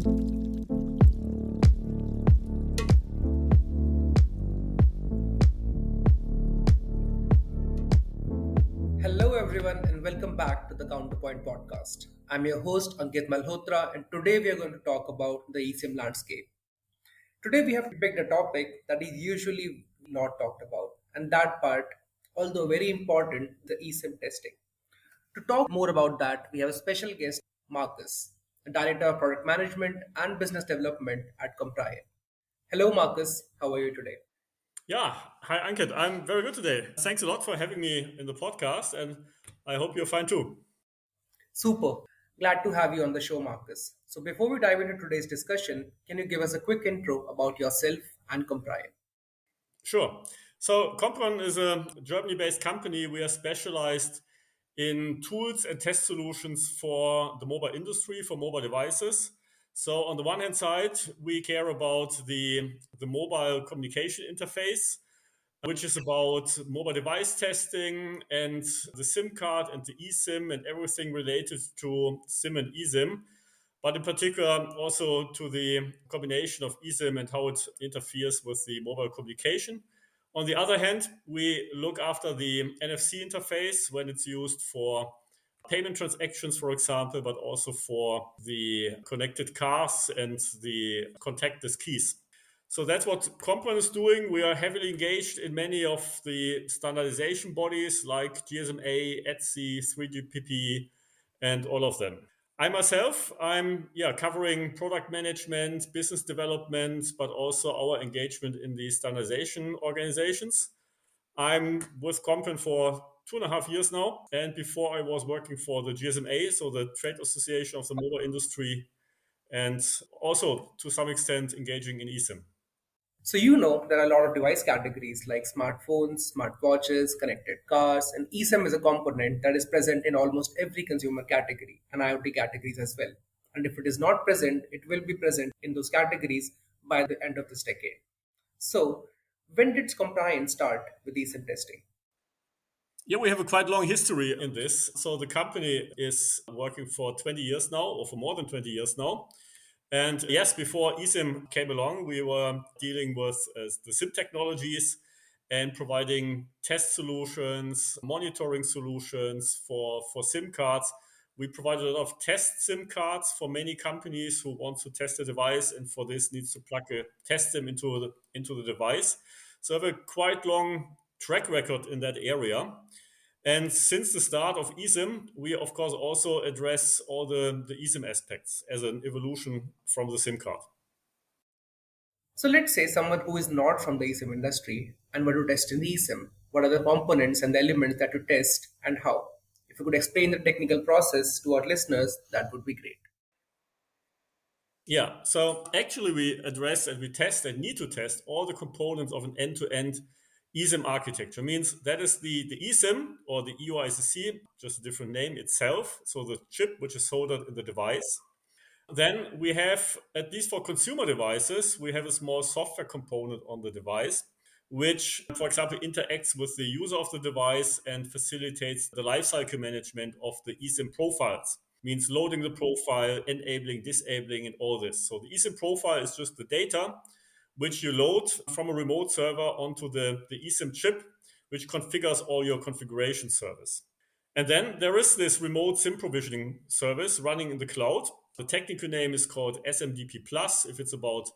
Hello, everyone, and welcome back to the Counterpoint Podcast. I'm your host, Ankit Malhotra, and today we are going to talk about the eSIM landscape. Today, we have picked a topic that is usually not talked about, and that part, although very important, the eSIM testing. To talk more about that, we have a special guest, Marcus, a Director of Product Management and Business Development at Comprion. Hello, Marcus. How are you today? Yeah, hi Ankit. I'm very good today. Thanks a lot for having me in the podcast, and I hope you're fine too. Super. Glad to have you on the show, Marcus. So, before we dive into today's discussion, can you give us a quick intro about yourself and Comprion? Sure. So Comprion is a Germany-based company. We are specialized in tools and test solutions for the mobile industry, for mobile devices. So on the one hand side, we care about the mobile communication interface, which is about mobile device testing and the SIM card and the eSIM and everything related to SIM and eSIM, but in particular also to the combination of eSIM and how it interferes with the mobile communication. On the other hand, we look after the NFC interface when it's used for payment transactions, for example, but also for the connected cars and the contactless keys. So that's what Comprion is doing. We are heavily engaged in many of the standardization bodies like GSMA, ETSI, 3GPP, and all of them. I myself, I'm covering product management, business development, but also our engagement in the standardization organizations. I'm with Comprion for 2.5 years now, and before I was working for the GSMA, so the Trade Association of the Mobile Industry, and also to some extent engaging in eSIM. So, you know, there are a lot of device categories like smartphones, smartwatches, connected cars, and eSIM is a component that is present in almost every consumer category and IoT categories as well. And if it is not present, it will be present in those categories by the end of this decade. So, when did Compliance start with eSIM testing? Yeah, we have a quite long history in this. So the company is working for 20 years now, or for more than 20 years now. And yes, before eSIM came along, we were dealing with the SIM technologies and providing test solutions, monitoring solutions for SIM cards. We provided a lot of test SIM cards for many companies who want to test a device, and for this needs to plug a test SIM into the device. So I have a quite long track record in that area. And since the start of eSIM, we of course also address all the eSIM aspects as an evolution from the SIM card. So, let's say someone who is not from the eSIM industry and were to test an eSIM. What are the components and the elements that you test and how? If you could explain the technical process to our listeners, that would be great. Yeah, so actually we address and we test and need to test all the components of an end-to-end eSIM architecture. Means that is the eSIM or the EUICC, just a different name itself. So the chip which is soldered in the device. Then we have, at least for consumer devices, we have a small software component on the device, which, for example, interacts with the user of the device and facilitates the lifecycle management of the eSIM profiles. Means loading the profile, enabling, disabling, and all this. So the eSIM profile is just the data which you load from a remote server onto the eSIM chip, which configures all your configuration service. And then there is this remote SIM provisioning service running in the cloud. The technical name is called SMDP Plus if it's about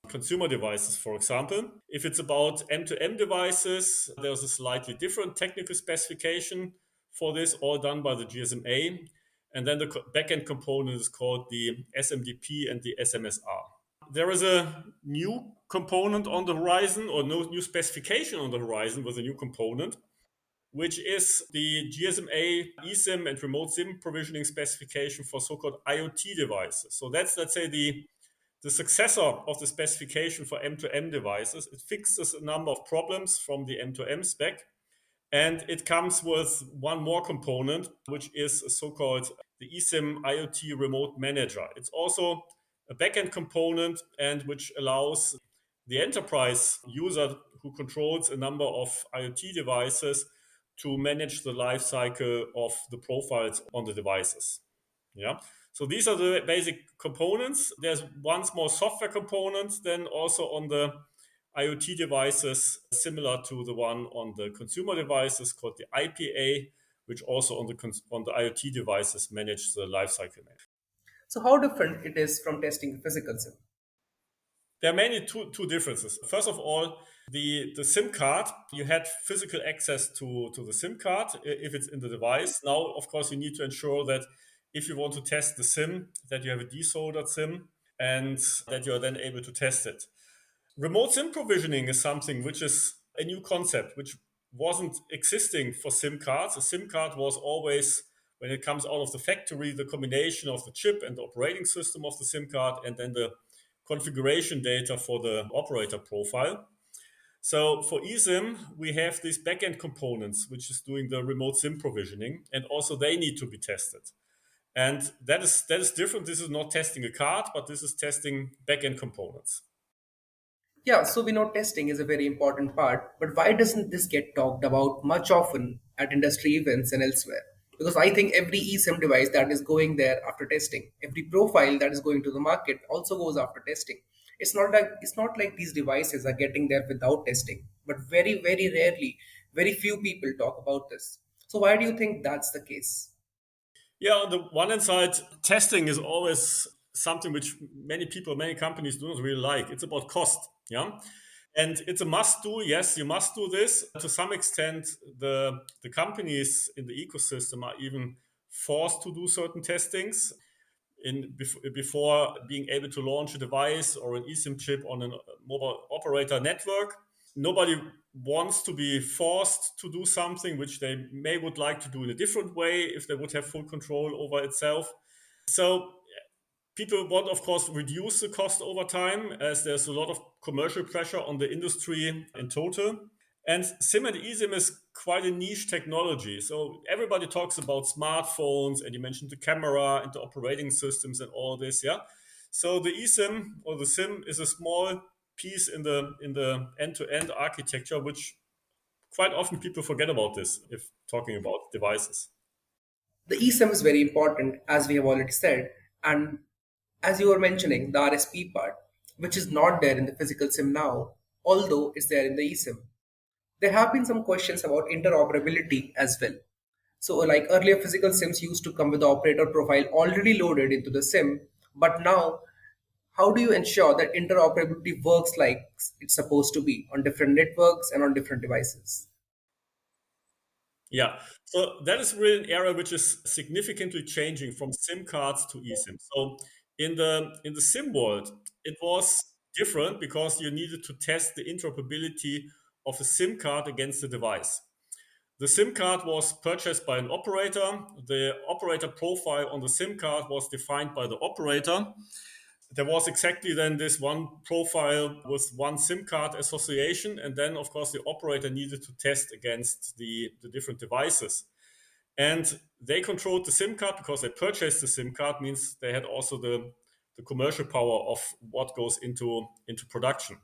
consumer devices, for example. If it's about M2M devices, there's a slightly different technical specification for this, all done by the GSMA. And then the backend component is called the SMDP and the SMSR. There is a new component on the horizon, or no new specification on the horizon with a new component, which is the GSMA eSIM and remote SIM provisioning specification for so-called IoT devices. So that's, let's say, the successor of the specification for M2M devices. It fixes a number of problems from the M2M spec. And it comes with one more component, which is a so-called the eSIM IoT Remote Manager. It's also a backend component and which allows the enterprise user who controls a number of IoT devices to manage the life cycle of the profiles on the devices. Yeah. So these are the basic components. There's one small software component then also on the IoT devices, similar to the one on the consumer devices called the IPA, which also on the IoT devices manage the lifecycle management. So how different it is from testing a physical SIM? There are mainly two differences. First of all, the SIM card, you had physical access to the SIM card if it's in the device. Now, of course, you need to ensure that if you want to test the SIM, that you have a desoldered SIM and that you are then able to test it. Remote SIM provisioning is something which is a new concept, which wasn't existing for SIM cards. A SIM card was always, when it comes out of the factory, the combination of the chip and the operating system of the SIM card and then the configuration data for the operator profile. So for eSIM, we have these backend components, which is doing the remote SIM provisioning, and also they need to be tested. And that is different. This is not testing a card, but this is testing backend components. Yeah, so we know testing is a very important part, but why doesn't this get talked about much often at industry events and elsewhere? Because I think every eSIM device that is going there after testing, every profile that is going to the market also goes after testing. It's not like these devices are getting there without testing, but very, very rarely, very few people talk about this. So why do you think that's the case? Yeah, on the one hand side, testing is always something which many people, many companies do not really like. It's about cost. Yeah. And it's a must do. Yes, you must do this. To some extent, the companies in the ecosystem are even forced to do certain testings before being able to launch a device or an eSIM chip on a mobile operator network. Nobody wants to be forced to do something which they may would like to do in a different way if they would have full control over itself. So people want, of course, reduce the cost over time as there's a lot of commercial pressure on the industry in total. And SIM and eSIM is quite a niche technology. So everybody talks about smartphones, and you mentioned the camera and the operating systems and all this, yeah. So the eSIM or the SIM is a small piece in the end-to-end architecture, which quite often people forget about this if talking about devices. The eSIM is very important, as we have already said, and as you were mentioning, the RSP part, which is not there in the physical SIM now, although it's there in the eSIM. There have been some questions about interoperability as well. So, like earlier, physical SIMs used to come with the operator profile already loaded into the SIM, but now, how do you ensure that interoperability works like it's supposed to be on different networks and on different devices? Yeah, so that is really an area which is significantly changing from SIM cards to eSIM. So in the SIM world, it was different because you needed to test the interoperability of a SIM card against the device. The SIM card was purchased by an operator. The operator profile on the SIM card was defined by the operator. There was exactly then this one profile with one SIM card association. And then, of course, the operator needed to test against the different devices. And they controlled the SIM card because they purchased the SIM card, means they had also the commercial power of what goes into production.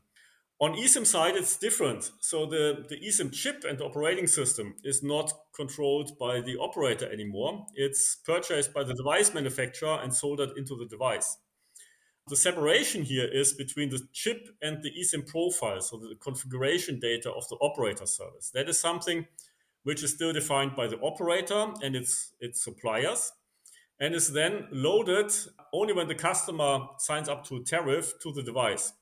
On eSIM side, it's different. So the eSIM chip and the operating system is not controlled by the operator anymore. It's purchased by the device manufacturer and soldered into the device. The separation here is between the chip and the eSIM profile, so the configuration data of the operator service. That is something which is still defined by the operator and its suppliers, and is then loaded only when the customer signs up to a tariff to the device.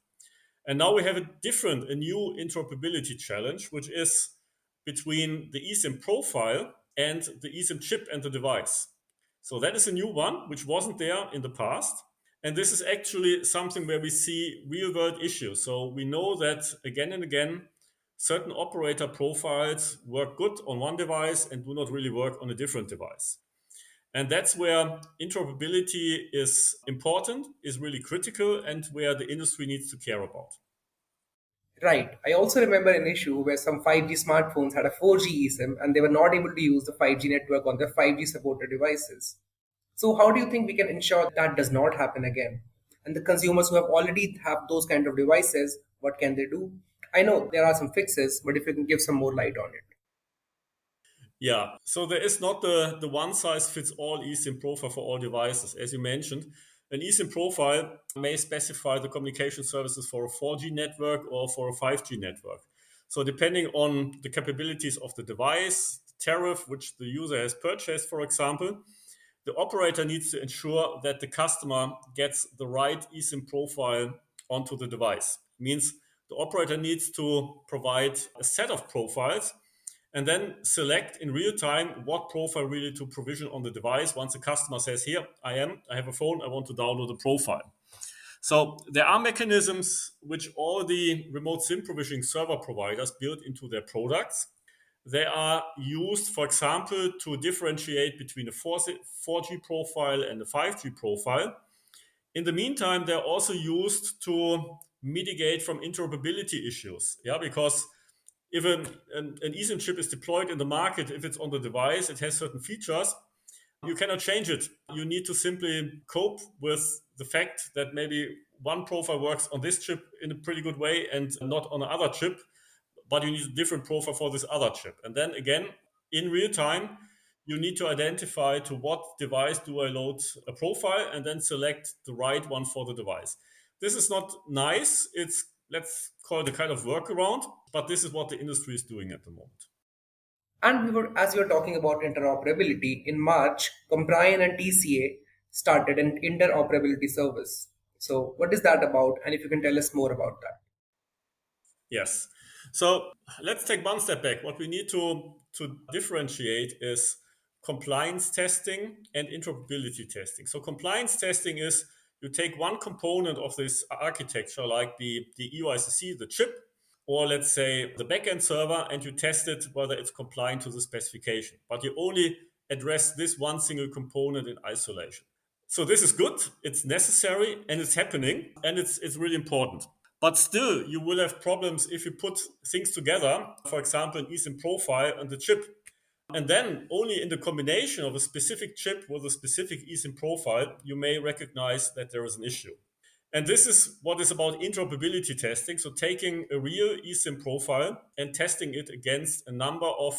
And now we have a new interoperability challenge, which is between the eSIM profile and the eSIM chip and the device. So that is a new one, which wasn't there in the past. And this is actually something where we see real world issues. So we know that again and again, certain operator profiles work good on one device and do not really work on a different device. And that's where interoperability is important, is really critical, and where the industry needs to care about. Right. I also remember an issue where some 5G smartphones had a 4G eSIM and they were not able to use the 5G network on their 5G supported devices. So how do you think we can ensure that does not happen again? And the consumers who have already have those kind of devices, what can they do? I know there are some fixes, but if you can give some more light on it. Yeah, so there is not the one size fits all eSIM profile for all devices. As you mentioned, an eSIM profile may specify the communication services for a 4G network or for a 5G network. So, depending on the capabilities of the device, tariff which the user has purchased, for example, the operator needs to ensure that the customer gets the right eSIM profile onto the device. Means the operator needs to provide a set of profiles and then select in real time what profile really to provision on the device once the customer says, here I have a phone, I want to download a profile. So there are mechanisms which all the remote SIM provisioning server providers build into their products. They are used, for example, to differentiate between a 4G profile and a 5G profile. In the meantime, they're also used to mitigate from interoperability issues. Yeah, because if an eSIM chip is deployed in the market, if it's on the device, it has certain features, you cannot change it. You need to simply cope with the fact that maybe one profile works on this chip in a pretty good way and not on another chip, but you need a different profile for this other chip. And then again, in real time, you need to identify to what device do I load a profile and then select the right one for the device. This is not nice. It's, let's call it a kind of workaround, but this is what the industry is doing at the moment. And as we were talking about interoperability, in March, Comprion and TCA started an interoperability service. So, what is that about? And if you can tell us more about that. Yes. So let's take one step back. What we need to differentiate is compliance testing and interoperability testing. So compliance testing is you take one component of this architecture, like the EUICC, the chip, or let's say the backend server, and you test it whether it's compliant to the specification. But you only address this one single component in isolation. So this is good, it's necessary, and it's happening, and it's really important. But still, you will have problems if you put things together, for example, an eSIM profile and the chip. And then only in the combination of a specific chip with a specific eSIM profile, you may recognize that there is an issue. And this is what is about interoperability testing. So taking a real eSIM profile and testing it against a number of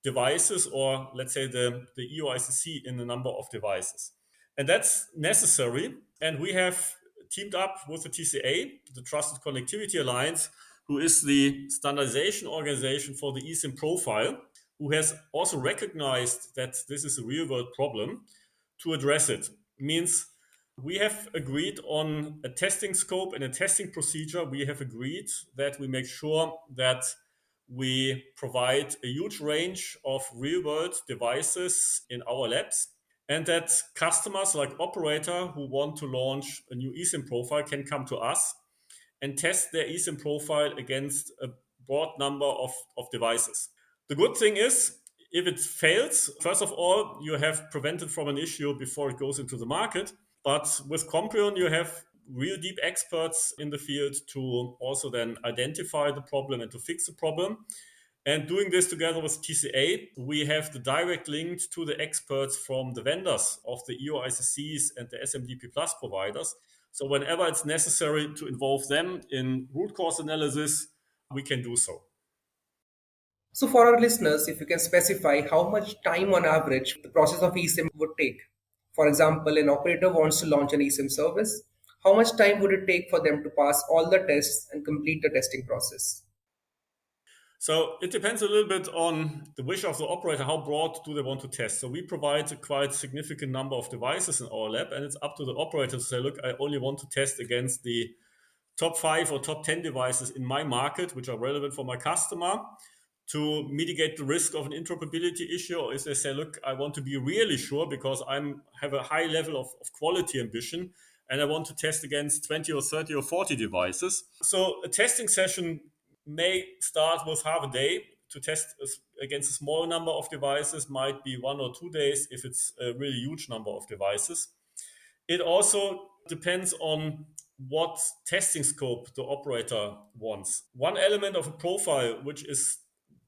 devices, or let's say the EUICC in a number of devices. And that's necessary. And we have teamed up with the TCA, the Trusted Connectivity Alliance, who is the standardization organization for the eSIM profile, who has also recognized that this is a real world problem to address it. Means we have agreed on a testing scope and a testing procedure. We have agreed that we make sure that we provide a huge range of real world devices in our labs, and that customers like operator who want to launch a new eSIM profile can come to us and test their eSIM profile against a broad number of devices. The good thing is, if it fails, first of all, you have prevented from an issue before it goes into the market. But with Comprion, you have real deep experts in the field to also then identify the problem and to fix the problem. And doing this together with TCA, we have the direct link to the experts from the vendors of the EOICCs and the SMDP Plus providers. So whenever it's necessary to involve them in root cause analysis, we can do so. So, for our listeners, if you can specify how much time on average the process of eSIM would take. For example, an operator wants to launch an eSIM service. How much time would it take for them to pass all the tests and complete the testing process? So it depends a little bit on the wish of the operator. How broad do they want to test? So we provide a quite significant number of devices in our lab, and it's up to the operator to say, look, I only want to test against the top 5 or top 10 devices in my market, which are relevant for my customer, to mitigate the risk of an interoperability issue. Or if they say, look, I want to be really sure because I have a high level of quality ambition, and I want to test against 20 or 30 or 40 devices. So a testing session may start with half a day. To test against a small number of devices might be 1 or 2 days if it's a really huge number of devices. It also depends on what testing scope the operator wants. One element of a profile which is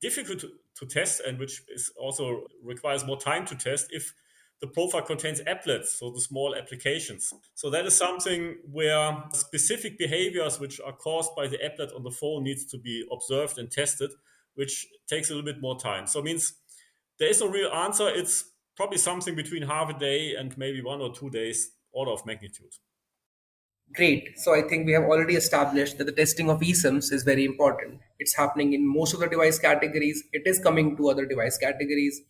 difficult to test and which is also requires more time to test if the profile contains applets, so the small applications. So that is something where specific behaviors which are caused by the applet on the phone needs to be observed and tested, which takes a little bit more time. So it means there is no real answer. It's probably something between half a day and maybe 1 or 2 days, order of magnitude. Great. So I think we have already established that the testing of eSIMs is very important. It's happening in most of the device categories. It is coming to other device categories.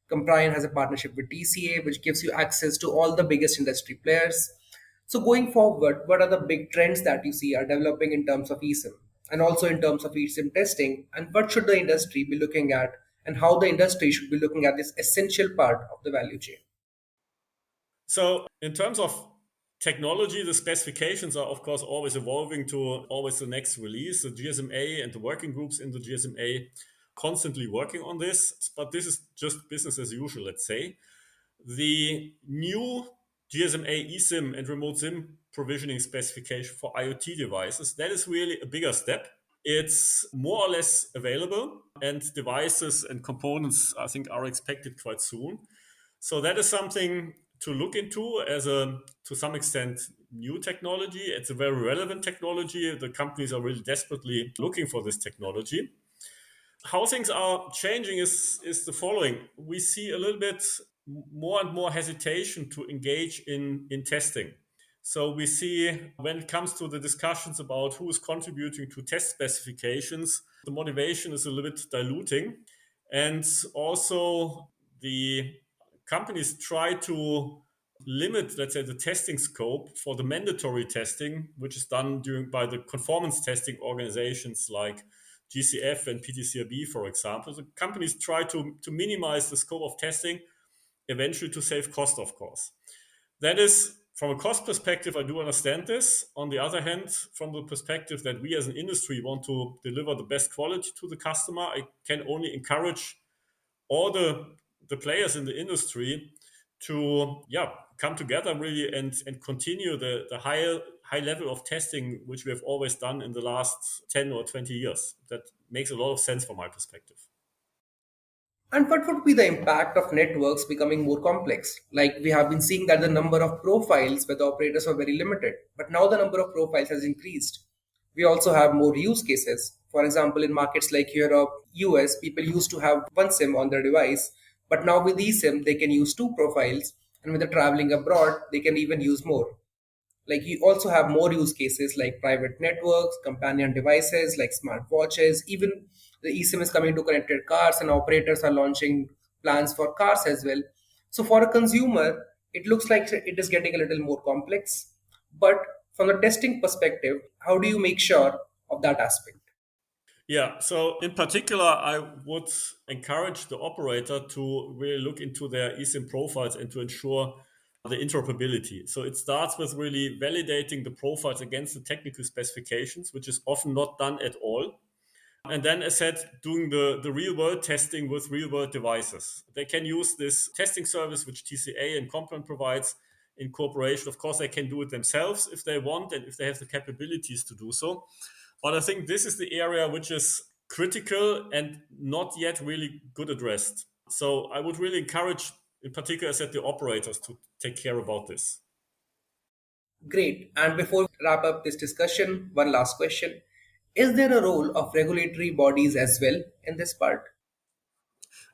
Comprion has a partnership with TCA, which gives you access to all the biggest industry players. So going forward, what are the big trends that you see are developing in terms of eSIM and also in terms of eSIM testing? And what should the industry be looking at and how the industry should be looking at this essential part of the value chain? So, in terms of technology, the specifications are, of course, always evolving to always the next release. The GSMA and the working groups in the GSMA constantly working on this, but this is just business as usual, let's say. The new GSMA eSIM and remote SIM provisioning specification for IoT devices, that is really a bigger step. It's more or less available, and devices and components, I think, are expected quite soon. So that is something to look into as a, to some extent, new technology. It's a very relevant technology. The companies are really desperately looking for this technology. How things are changing is the following. We see a little bit more and more hesitation to engage in testing. So we see when it comes to the discussions about who is contributing to test specifications, the motivation is a little bit diluting. And also the companies try to limit, let's say, the testing scope for the mandatory testing, which is done by the conformance testing organizations like GCF and PTCRB, for example. The companies try to minimize the scope of testing, eventually to save cost, of course. That is, from a cost perspective, I do understand this. On the other hand, from the perspective that we as an industry want to deliver the best quality to the customer, I can only encourage all the players in the industry to come together really and continue the high level of testing which we have always done in the last 10 or 20 years. That makes a lot of sense from my perspective. And what would be the impact of networks becoming more complex? Like we have been seeing that the number of profiles with the operators were very limited, but now the number of profiles has increased. We also have more use cases. For example, in markets like Europe, US, people used to have one SIM on their device, but now with eSIM, they can use two profiles, and when they're traveling abroad, they can even use more. Like you also have more use cases like private networks, companion devices like smartwatches. Even the eSIM is coming to connected cars, and operators are launching plans for cars as well. So for a consumer, it looks like it is getting a little more complex. But from the testing perspective, how do you make sure of that aspect? Yeah, so in particular, I would encourage the operator to really look into their eSIM profiles and to ensure the interoperability. So it starts with really validating the profiles against the technical specifications, which is often not done at all. And then, as said, doing the real world testing with real world devices. They can use this testing service which TCA and Comprion provides in cooperation. Of course, they can do it themselves if they want and if they have the capabilities to do so. But I think this is the area which is critical and not yet really good addressed. So I would really encourage, in particular, as I said, the operators to take care about this. Great. And before we wrap up this discussion, one last question. Is there a role of regulatory bodies as well in this part?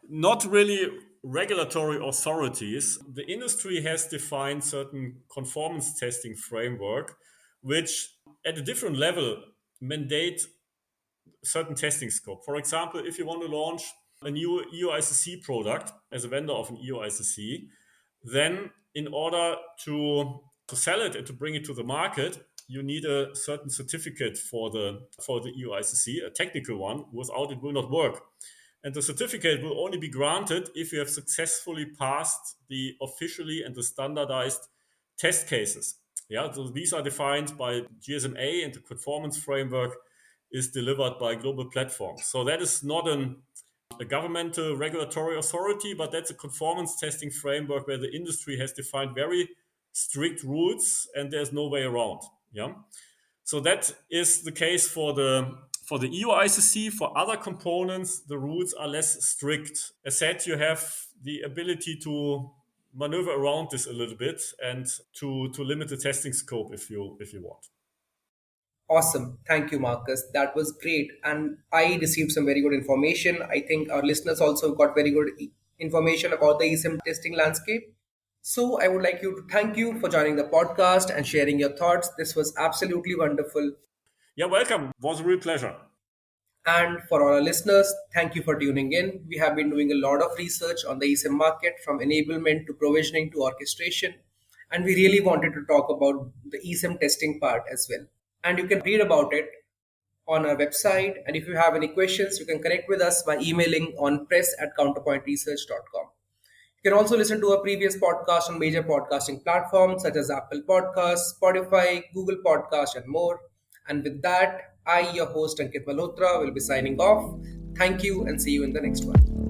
Not really regulatory authorities. The industry has defined certain conformance testing framework, which at a different level mandate certain testing scope. For example, if you want to launch a new EUICC product as a vendor of an EUICC, then in order to sell it and to bring it to the market, you need a certain certificate for the EUICC, a technical one. Without it will not work. And the certificate will only be granted if you have successfully passed the officially and the standardized test cases. Yeah, so these are defined by GSMA, and the conformance framework is delivered by global platforms. So that is not a governmental regulatory authority, but that's a conformance testing framework where the industry has defined very strict rules and there's no way around. Yeah. So that is the case for the EU ICC. For other components, the rules are less strict. As said, you have the ability to maneuver around this a little bit and to limit the testing scope if you want. Awesome. Thank you, Marcus. That was great. And I received some very good information. I think our listeners also got very good information about the eSIM testing landscape. So I would like you to thank you for joining the podcast and sharing your thoughts. This was absolutely wonderful. Yeah, welcome. It was a real pleasure. And for all our listeners, thank you for tuning in. We have been doing a lot of research on the eSIM market from enablement to provisioning to orchestration. And we really wanted to talk about the eSIM testing part as well. And you can read about it on our website. And if you have any questions, you can connect with us by emailing on press@counterpointresearch.com. You can also listen to our previous podcast on major podcasting platforms such as Apple Podcasts, Spotify, Google Podcasts, and more. And with that, I, your host Ankit Malhotra, will be signing off. Thank you and see you in the next one.